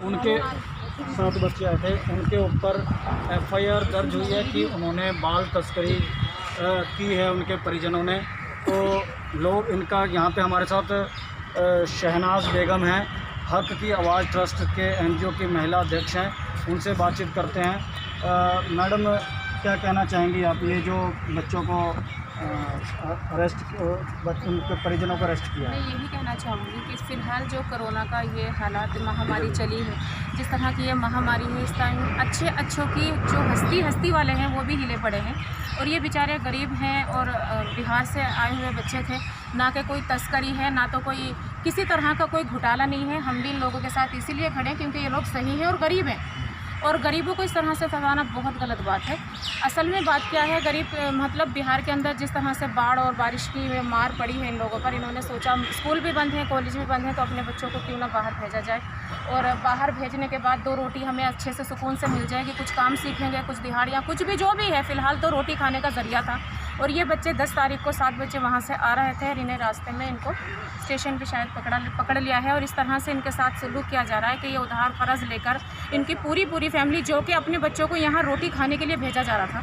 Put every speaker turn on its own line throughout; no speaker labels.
उनके 7 बच्चे आए थे, उनके ऊपर एफआईआर दर्ज हुई है कि उन्होंने बाल तस्करी की है उनके परिजनों ने। तो लोग इनका यहाँ पे हमारे साथ शहनाज बेगम हैं, हक की आवाज़ ट्रस्ट के एनजीओ की महिला अध्यक्ष हैं, उनसे बातचीत करते हैं। मैडम, क्या कहना चाहेंगी आप, ये जो बच्चों को उनके परिजनों को अरेस्ट किया?
मैं यही कहना चाहूँगी कि फ़िलहाल जो कोरोना का ये हालात महामारी चली है, जिस तरह की ये महामारी है, इस टाइम अच्छों की जो हस्ती वाले हैं वो भी हिले पड़े हैं और ये बेचारे गरीब हैं और बिहार से आए हुए बच्चे थे। ना कि कोई तस्करी है, ना तो कोई किसी तरह का कोई घोटाला नहीं है। हम भी इन लोगों के साथ इसीलिए खड़े हैं क्योंकि ये लोग सही हैं और गरीब हैं, और गरीबों को इस तरह से फंसाना बहुत गलत बात है। असल में बात क्या है, गरीब मतलब बिहार के अंदर जिस तरह से बाढ़ और बारिश की मार पड़ी है इन लोगों पर, इन्होंने सोचा स्कूल भी बंद है, कॉलेज भी बंद है, तो अपने बच्चों को क्यों ना बाहर भेजा जाए। और बाहर भेजने के बाद 2 रोटी हमें अच्छे से सुकून से मिल जाएगी, कुछ काम सीखेंगे, कुछ दिहाड़ियाँ, कुछ भी जो भी है, फ़िलहाल तो रोटी खाने का ज़रिया था। और ये बच्चे 10 तारीख को 7 बजे वहाँ से आ रहे थे और इन्हें रास्ते में इनको स्टेशन पे शायद पकड़ लिया है और इस तरह से इनके साथ सलूक किया जा रहा है कि ये उधार कर्ज लेकर इनकी पूरी फैमिली, जो कि अपने बच्चों को यहाँ रोटी खाने के लिए भेजा जा रहा था,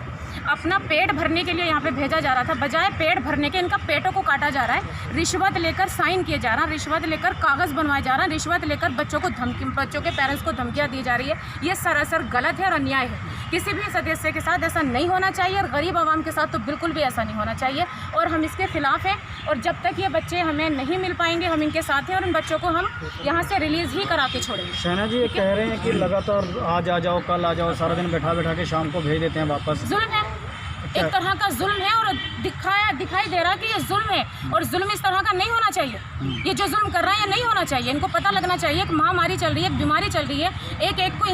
अपना पेट भरने के लिए यहाँ पे भेजा जा रहा था, बजाय पेट भरने के इनका पेटों को काटा जा रहा है। रिश्वत लेकर साइन किए जा रहा है, रिश्वत लेकर कागज़ बनवाए जा रहा है, रिश्वत लेकर बच्चों के पेरेंट्स को धमकियाँ दी जा रही है। ये सरासर गलत है और अन्याय है। किसी भी सदस्य के साथ ऐसा नहीं होना चाहिए और गरीब आवाम के साथ तो बिल्कुल भी ऐसा नहीं होना चाहिए और हम इसके खिलाफ हैं। और जब तक ये बच्चे हमें नहीं मिल पाएंगे, हम इनके साथ हैं और इन बच्चों को हम यहाँ से रिलीज़ ही करा के छोड़ेंगे।
शहना जी, ये कह रहे हैं कि लगातार आज आ जाओ, कल आ जाओ, सारा दिन बैठा के शाम को भेज देते हैं वापस।
जुल्म है, एक तरह का जुल्म है और दिखाई दे रहा है कि ये जुल्म है और जुल्म इस तरह का नहीं होना चाहिए। ये जो जुल्म कर रहा है ये नहीं होना चाहिए। इनको पता लगना चाहिए कि महामारी चल रही है, एक बीमारी चल रही है, एक को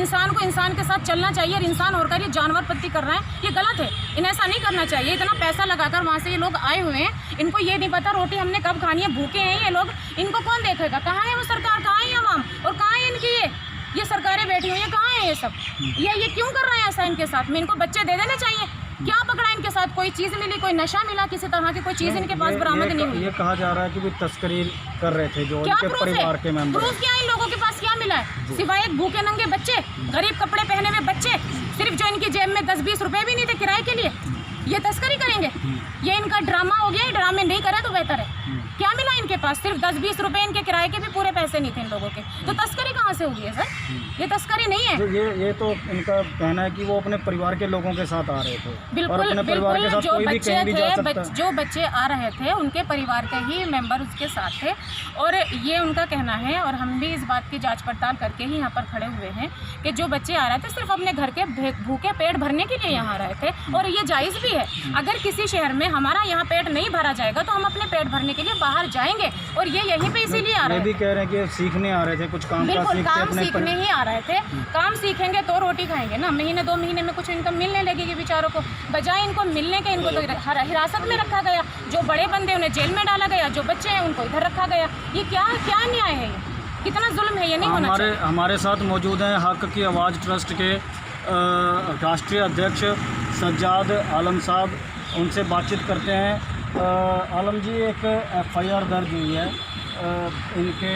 इंसान के साथ चलना चाहिए और इंसान होकर ये जानवर पत्ती कर रहा है, ये गलत है। इन्हें ऐसा नहीं करना चाहिए। इतना पैसा लगाकर वहाँ से ये लोग आए हुए हैं, इनको ये नहीं पता रोटी हमने कब खानी है, भूखे हैं ये लोग, इनको कौन देखेगा? कहाँ है वो सरकार, कहाँ है अवाम और कहाँ है इनकी ये सरकारें बैठी हुई हैं, कहाँ है ये सब? ये क्यों कर रहे हैं ऐसा इनके साथ में? इनको बच्चे दे देने चाहिए। क्या पकड़ा इनके साथ? कोई चीज़ मिली, कोई नशा मिला, किसी तरह की कोई चीज़ इनके पास बरामद नहीं हुई।
ये कहा जा रहा है कि भी तस्करी कर रहे थे जो उनके परिवार के मेंबर।
प्रूफ क्या है? इन लोगों के पास क्या मिला है सिवाय एक भूखे नंगे बच्चे, गरीब कपड़े पहने हुए बच्चे, सिर्फ जो इनकी जेब में 10-20 रुपए भी नहीं थे किराए के लिए, ये तस्करी करेंगे? ये इनका ड्रामा हो गया। ये ड्रामे नहीं करे तो बेहतर है। क्या मिला इनके पास? सिर्फ 10-20 रुपए, इनके किराए के भी पूरे पैसे नहीं थे इन लोगों के, तो तस्करी कहाँ से होगी है सर? ये तस्करी नहीं है।
ये तो इनका कहना है कि वो अपने परिवार के लोगों के साथ आ रहे थे।
बिल्कुल, जो बच्चे आ रहे थे उनके परिवार के ही मेंबर उसके साथ थे और ये उनका कहना है और हम भी इस बात की जांच पड़ताल करके ही यहाँ पर खड़े हुए हैं कि जो बच्चे आ रहे थे सिर्फ अपने घर के भूखे पेट भरने के लिए यहाँ आ रहे थे और ये जायज़ भी है। अगर किसी शहर में हमारा यहाँ पेट नहीं भरा जाएगा तो हम अपने पेट भरने के लिए बाहर जाएंगे और ये यहीं पे इसीलिए आ रहे हैं।
भी कह रहे हैं कि सीखने आ रहे थे, कुछ काम
सीखने ही आ रहे थे। काम सीखेंगे तो रोटी खाएंगे ना। महीने 2 महीने में कुछ इनकम मिलने लगेगी बेचारों को, बजाय इनको मिलने के इनको तो हिरासत में रखा गया। जो बड़े बंदे उन्हें जेल में डाला गया, जो बच्चे हैं उनको इधर रखा गया। ये क्या न्याय है? ये कितना जुल्म है? ये नहीं होना चाहिए।
हमारे साथ मौजूद हैं हक की आवाज़ ट्रस्ट के राष्ट्रीय अध्यक्ष सज्जाद आलम साहब, उनसे बातचीत करते हैं। आलम जी, एक एफआईआर दर्ज हुई है इनके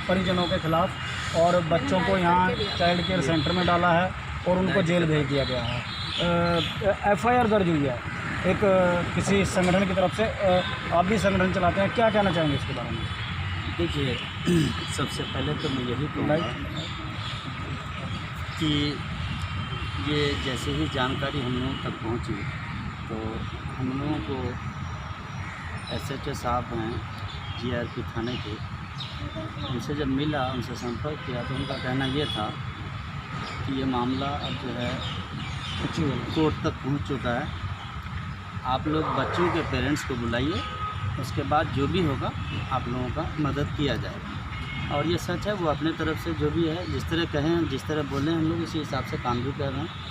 परिजनों के खिलाफ और बच्चों को यहाँ चाइल्ड केयर सेंटर में डाला है और उनको जेल भेज दिया गया है। एफआईआर दर्ज हुई है एक किसी संगठन की तरफ से। आप भी संगठन चलाते हैं, क्या कहना चाहेंगे इसके बारे में?
देखिए, सबसे पहले तो मैं यही कहूँगा कि ये जैसे ही जानकारी हम लोगों तक पहुँची तो हम लोगों को SHO साहब हैं GRP थाने के, उनसे जब मिला, उनसे संपर्क किया तो उनका कहना ये था कि ये मामला अब जो है कोर्ट तक पहुंच चुका है। आप लोग बच्चों के पेरेंट्स को बुलाइए, उसके बाद जो भी होगा आप लोगों का मदद किया जाएगा। और ये सच है, वो अपने तरफ से जो भी है, जिस तरह कहें, जिस तरह बोलें, हम लोग इसी हिसाब से काम भी कर रहे हैं।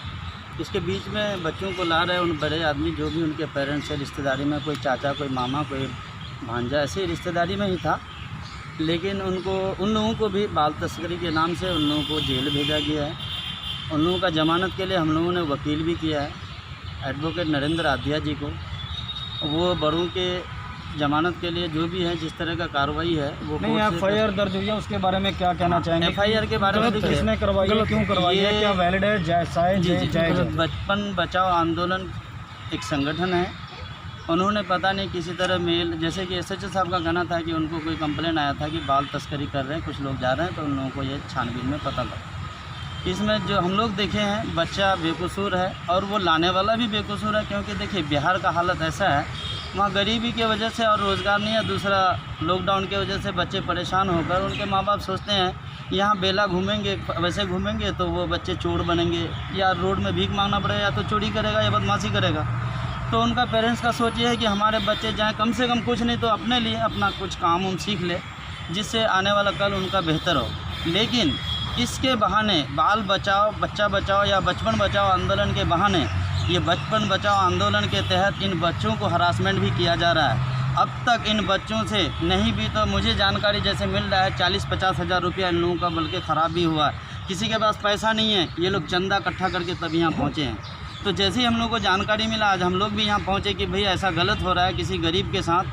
इसके बीच में बच्चों को ला रहे हैं उन बड़े आदमी जो भी उनके पेरेंट्स हैं, रिश्तेदारी में कोई चाचा, कोई मामा, कोई भांजा, ऐसे रिश्तेदारी में ही था। लेकिन उन लोगों को भी बाल तस्करी के नाम से उन लोगों को जेल भेजा गया है। उन लोगों का ज़मानत के लिए हम लोगों ने वकील भी किया है एडवोकेट नरेंद्र आध्या जी को। वो बड़ों के जमानत के लिए जो भी है जिस तरह का कार्रवाई है वो
नहीं, FIR दर्ज हुई है, उसके बारे में क्या कहना चाहेंगे?
FIR के बारे में देखिए,
किसने करवाई है, क्यों करवाई है, क्या वैलिड है, जायज़ है?
बचपन बचाओ आंदोलन एक संगठन है। उन्होंने पता नहीं किसी तरह मेल, जैसे कि SHO साहब का कहना था कि उनको कोई कंप्लेन आया था कि बाल तस्करी कर रहे हैं कुछ लोग जा रहे हैं, तो उन लोगों को ये छानबीन में पता लगा। इसमें जो हम लोग देखे हैं बच्चा बेकसूर है और वो लाने वाला भी बेकसूर है, क्योंकि देखिए बिहार का हालत ऐसा है, वहाँ गरीबी की वजह से और रोज़गार नहीं है, दूसरा लॉकडाउन की वजह से बच्चे परेशान होकर उनके माँ बाप सोचते हैं यहाँ बेला घूमेंगे, वैसे घूमेंगे तो वो बच्चे चोर बनेंगे, या रोड में भीख मांगना पड़ेगा, या तो चोरी करेगा या बदमाशी करेगा। तो उनका पेरेंट्स का सोच ये है कि हमारे बच्चे जाएँ, कम से कम कुछ नहीं तो अपने लिए अपना कुछ काम उम सीख ले, जिससे आने वाला कल उनका बेहतर हो। लेकिन इसके बहाने बाल बचाओ, बच्चा बचाओ या बचपन बचाओ आंदोलन के बहाने, ये बचपन बचाओ आंदोलन के तहत इन बच्चों को हरासमेंट भी किया जा रहा है। अब तक इन बच्चों से नहीं भी तो मुझे जानकारी जैसे मिल रहा है 40-50 हज़ार रुपया इन लोगों का बल्कि ख़राब भी हुआ है। किसी के पास पैसा नहीं है, ये लोग चंदा इकट्ठा करके तब यहाँ पहुँचे हैं। तो जैसे ही हम लोग को जानकारी मिला, आज हम लोग भी यहाँ पहुँचे कि भाई ऐसा गलत हो रहा है किसी गरीब के साथ,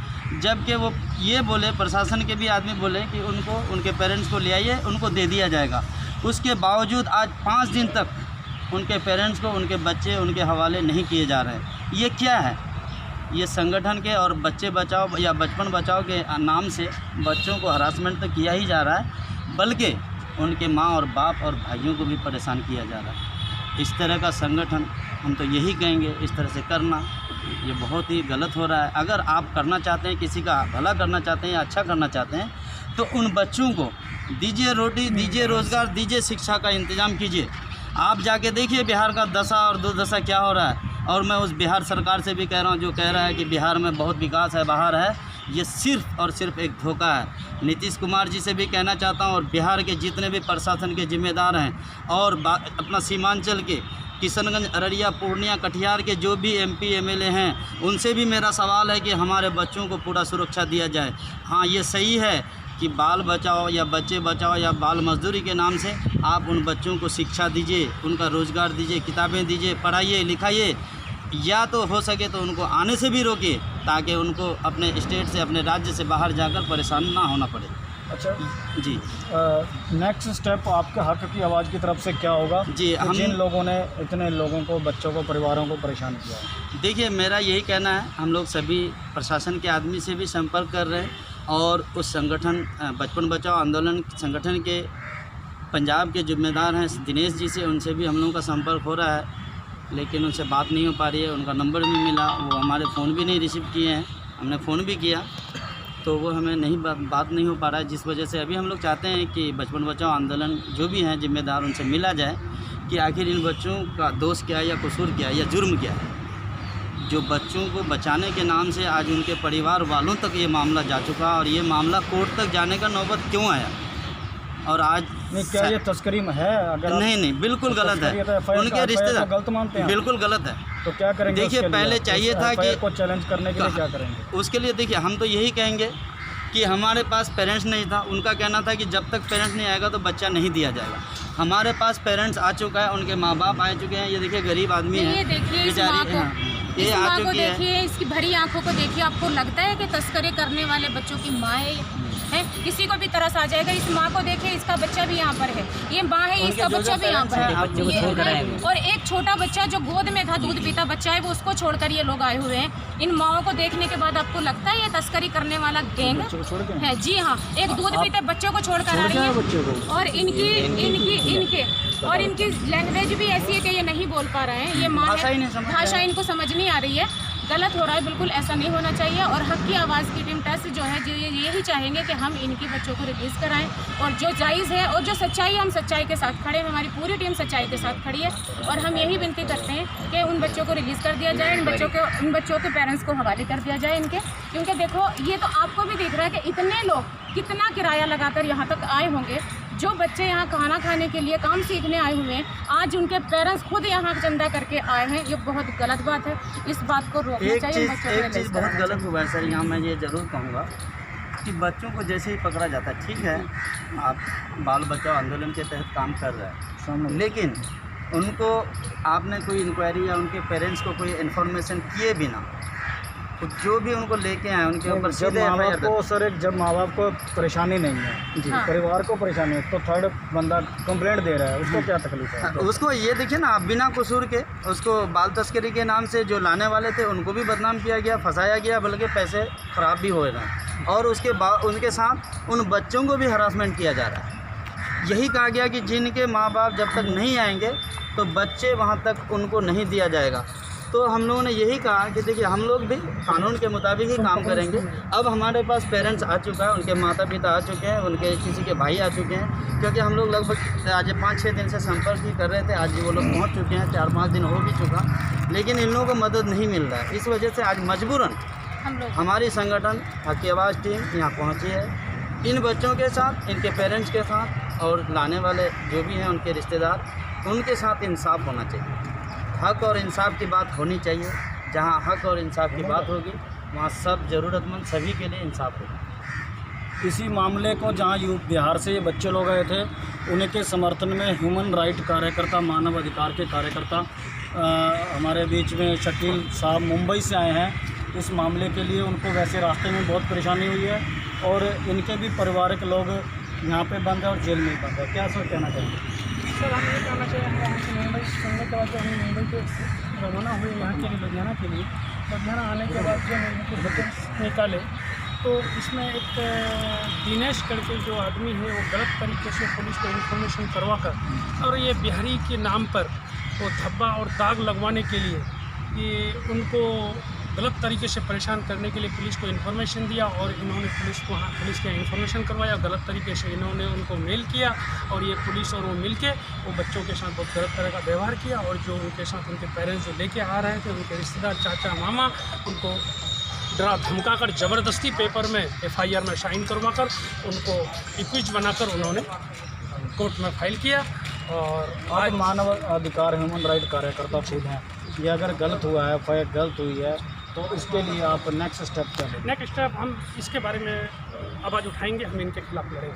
जबकि वो ये बोले, प्रशासन के भी आदमी बोले कि उनको उनके पेरेंट्स को ले आइए, उनको दे दिया जाएगा। उसके बावजूद आज 5 दिन तक उनके पेरेंट्स को उनके बच्चे उनके हवाले नहीं किए जा रहे हैं। ये क्या है? ये संगठन के और बच्चे बचाओ या बचपन बचाओ के नाम से बच्चों को हरासमेंट तो किया ही जा रहा है, बल्कि उनके माँ और बाप और भाइयों को भी परेशान किया जा रहा है। इस तरह का संगठन, हम तो यही कहेंगे, इस तरह से करना ये बहुत ही गलत हो रहा है। अगर आप करना चाहते हैं, किसी का भला करना चाहते हैं या अच्छा करना चाहते हैं, तो उन बच्चों को दीजिए रोटी, दीजिए रोज़गार, दीजिए शिक्षा का इंतज़ाम कीजिए। आप जाके देखिए बिहार का दशा और दुर्दशा क्या हो रहा है। और मैं उस बिहार सरकार से भी कह रहा हूँ जो कह रहा है कि बिहार में बहुत विकास है, बाहर है, ये सिर्फ़ और सिर्फ एक धोखा है। नीतीश कुमार जी से भी कहना चाहता हूँ और बिहार के जितने भी प्रशासन के जिम्मेदार हैं और अपना सीमांचल के किशनगंज, अररिया, पूर्णिया, कटिहार के जो भी MP MLA हैं, उनसे भी मेरा सवाल है कि हमारे बच्चों को पूरा सुरक्षा दिया जाए। हाँ, ये सही है कि बाल बचाओ या बच्चे बचाओ या बाल मजदूरी के नाम से आप उन बच्चों को शिक्षा दीजिए, उनका रोज़गार दीजिए, किताबें दीजिए, पढ़ाइए, लिखाइए, या तो हो सके तो उनको आने से भी रोकिए ताकि उनको अपने स्टेट से, अपने राज्य से बाहर जाकर परेशान ना होना पड़े।
अच्छा
जी,
नेक्स्ट स्टेप आपके हक की आवाज़ की तरफ से क्या होगा
जी, हम
जिन लोगों ने इतने लोगों को, बच्चों को, परिवारों को परेशान किया है?
देखिए, मेरा यही कहना है, हम लोग सभी प्रशासन के आदमी से भी संपर्क कर रहे हैं और उस संगठन बचपन बचाओ आंदोलन संगठन के पंजाब के जिम्मेदार हैं दिनेश जी से, उनसे भी हम लोगों का संपर्क हो रहा है, लेकिन उनसे बात नहीं हो पा रही है। उनका नंबर भी मिला, वो हमारे फ़ोन भी नहीं रिसीव किए हैं, हमने फ़ोन भी किया तो वो हमें नहीं बात नहीं हो पा रहा है, जिस वजह से अभी हम लोग चाहते हैं कि बचपन बचाओ आंदोलन जो भी हैं जिम्मेदार, उनसे मिला जाए कि आखिर इन बच्चों का दोष क्या है या कसूर क्या है या जुर्म क्या है। जो बच्चों को बचाने के नाम से आज उनके परिवार वालों तक ये मामला जा चुका और ये मामला कोर्ट तक जाने का नौबत क्यों आया? और आज
नहीं, क्या ये तस्करी में है? अगर
नहीं, बिल्कुल गलत है। उनके रिश्तेदार
गलत मानते हैं,
बिल्कुल गलत है।
तो क्या करेंगे?
देखिए, पहले चाहिए था कि
को चैलेंज करने के लिए क्या करेंगे?
उसके लिए देखिए, हम तो यही कहेंगे कि हमारे पास पेरेंट्स नहीं था। उनका कहना था कि जब तक पेरेंट्स नहीं आएगा तो बच्चा नहीं दिया जाएगा। हमारे पास पेरेंट्स आ चुका है, उनके माँ बाप आ चुके हैं। ये देखिए, गरीब आदमी है,
ये देखिए इस माँ को, इस माँ को देखिए, इसकी भरी आंखों को देखिए। आपको लगता है कि तस्करी करने वाले बच्चों की माँ है? किसी को भी तरस आ जाएगा। इस माँ को देखिए, इसका बच्चा भी यहाँ पर है, ये माँ है, इसका बच्चा भी यहाँ पर है। और एक छोटा बच्चा जो गोद में था, दूध पीता बच्चा है, वो उसको छोड़कर ये लोग आए हुए हैं। इन माओं को देखने के बाद आपको लगता है ये तस्करी करने वाला गैंग है? जी हाँ, एक दूध पीते बच्चों को छोड़कर आ रही है और इनके और इनकी लैंग्वेज भी ऐसी है कि ये नहीं बोल पा रहे हैं। ये माँ है, भाषा इनको समझ नहीं आ रही है। गलत हो रहा है, बिल्कुल ऐसा नहीं होना चाहिए। और हक की आवाज़ की टीम टेस्ट जो है, जो यही चाहेंगे कि हम इनके बच्चों को रिलीज़ कराएं और जो जायज़ है और जो सच्चाई, हम सच्चाई के साथ खड़े हैं। हमारी पूरी टीम सच्चाई के साथ खड़ी है और हम यही विनती करते हैं कि उन बच्चों को रिलीज़ कर दिया जाए, इन बच्चों के पेरेंट्स को हवाले कर दिया जाए इनके। क्योंकि देखो, ये तो आपको भी दिख रहा है कि इतने लोग कितना किराया लगाकर यहाँ तक आए होंगे। जो बच्चे यहाँ खाना खाने के लिए, काम सीखने आए हुए हैं, आज उनके पेरेंट्स खुद यहाँ चंदा करके आए हैं। ये बहुत गलत बात है, इस बात को रोकना चाहिए।
एक चीज़ बहुत गलत हुआ है सर, यहाँ मैं ये ज़रूर कहूँगा कि बच्चों को जैसे ही पकड़ा जाता है, ठीक है, आप बाल बचाओ आंदोलन के तहत काम कर रहे हैं, लेकिन उनको आपने कोई इंक्वायरी या उनके पेरेंट्स को कोई इन्फॉर्मेशन किए बिना जो भी उनको लेके आए उनके ऊपर
जब
सीधे
माँ बाप
FIR
को सर जब माँ बाप को परेशानी नहीं है
जी।
हाँ।
परिवार को परेशानी है तो थर्ड बंदा कंप्लेंट दे रहा है उसको क्या तकलीफ है?
उसको ये देखिए ना, बिना कसूर के उसको बाल तस्करी के नाम से जो लाने वाले थे उनको भी बदनाम किया गया, फंसाया गया, बल्कि पैसे ख़राब भी हो रहे हैं और उनके साथ उन बच्चों को भी हरासमेंट किया जा रहा है। यही कहा गया कि जिनके माँ बाप जब तक नहीं आएंगे तो बच्चे वहाँ तक उनको नहीं दिया जाएगा। तो हम लोगों ने यही कहा कि देखिए हम लोग भी कानून के मुताबिक ही काम करेंगे। अब हमारे पास पेरेंट्स आ चुका है, उनके माता पिता आ चुके हैं, उनके किसी के भाई आ चुके हैं, क्योंकि हम लोग लगभग आज 5-6 दिन से संपर्क ही कर रहे थे। आज वो लोग पहुंच चुके हैं, 4-5 दिन हो भी चुका, लेकिन इन लोगों को मदद नहीं मिल रहा है। इस वजह से आज मजबूरन
हम लोग
हमारी संगठन हक की आवाज़ टीम यहाँ पहुँची है, इन बच्चों के साथ, इनके पेरेंट्स के साथ और लाने वाले जो भी हैं उनके रिश्तेदार, उनके साथ इंसाफ होना चाहिए। हक और इंसाफ की बात होनी चाहिए। जहाँ हक और इंसाफ की बात होगी वहाँ सब ज़रूरतमंद सभी के लिए इंसाफ होगा।
इसी मामले को जहाँ बिहार से ये बच्चे लोग आए थे उनके समर्थन में ह्यूमन राइट कार्यकर्ता, मानव अधिकार के कार्यकर्ता हमारे बीच में शकील साहब मुंबई से आए हैं। इस मामले के लिए उनको वैसे रास्ते में बहुत परेशानी हुई है और इनके भी पारिवारिक लोग यहाँ पे बंद है और जेल में ही बंद है। क्या सर कहना चाहिए?
सर हमें ये कहना चाहिए, हम वहाँ से मुंबई सुनने के बाद जब हम मुंबई के रवाना हुए यहाँ के लिए लुधियाना के लिए, लुधियाना आने के बाद जब हमने कुछ डिटेल्स निकाले तो इसमें एक दिनेश करके जो आदमी है वो गलत तरीके से पुलिस को इन्फॉर्मेशन करवा कर और ये बिहारी के नाम पर वो धब्बा और दाग लगवाने के लिए ये उनको गलत तरीके से परेशान करने के लिए पुलिस को इन्फॉर्मेशन दिया और इन्होंने पुलिस के इन्फॉर्मेशन करवाया। गलत तरीके से इन्होंने उनको मेल किया और ये पुलिस और वो मिलके वो बच्चों के साथ बहुत गलत तरह का व्यवहार किया और जो उनके साथ उनके पेरेंट्स जो लेके आ रहे थे, उनके रिश्तेदार, चाचा, मामा, उनको डरा धमका कर ज़बरदस्ती पेपर में FIR में साइन करवा कर उनको एक्यूज बनाकर उन्होंने कोर्ट में फाइल किया। और
आज मानव अधिकार ह्यूमन राइट कार्यकर्ता खुद हैं, ये अगर गलत हुआ है, FIR गलत हुई है तो इसके लिए आप नेक्स्ट स्टेप क्या लेंगे?
नेक्स्ट स्टेप हम इसके बारे में आवाज़ उठाएंगे, हम इनके खिलाफ लड़ेंगे,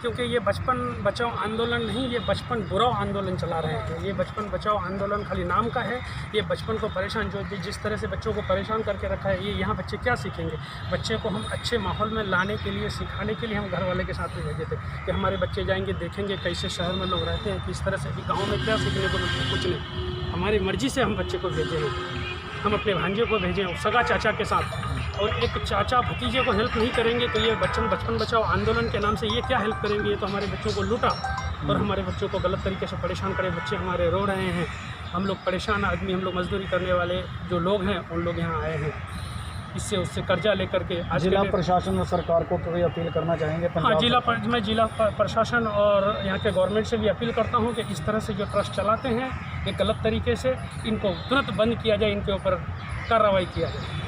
क्योंकि ये बचपन बचाओ आंदोलन नहीं, ये बचपन बुराओ आंदोलन चला रहे हैं। ये बचपन बचाओ आंदोलन खाली नाम का है। ये बचपन को परेशान जिस तरह से बच्चों को परेशान करके रखा है, ये यहाँ बच्चे क्या सीखेंगे? बच्चे को हम अच्छे माहौल में लाने के लिए, सिखाने के लिए हम घर वाले के साथ में भेजे थे कि हमारे बच्चे जाएंगे, देखेंगे कैसे शहर में लोग रहते हैं, किस तरह से, गाँव में क्या सीखने को मिलता है, कुछ नहीं। हमारी मर्ज़ी से हम बच्चे को भेजे हैं, हम अपने भांजे को भेजें सगा चाचा के साथ, और एक चाचा भतीजे को हेल्प नहीं करेंगे तो ये बचपन बचाओ आंदोलन के नाम से ये क्या हेल्प करेंगे? ये तो हमारे बच्चों को लूटा और हमारे बच्चों को गलत तरीके से परेशान करे। बच्चे हमारे रो रहे हैं, हम लोग परेशान आदमी, हम लोग मजदूरी करने वाले जो लोग हैं उन लोग यहाँ आए हैं, इससे उससे कर्जा लेकर के। आज
जिला प्रशासन और सरकार को कोई अपील करना चाहेंगे?
हाँ, मैं जिला प्रशासन और यहाँ के गवर्नमेंट से भी अपील करता हूँ कि इस तरह से जो ट्रस्ट चलाते हैं ये गलत तरीके से, इनको तुरंत बंद किया जाए, इनके ऊपर कार्रवाई किया जाए।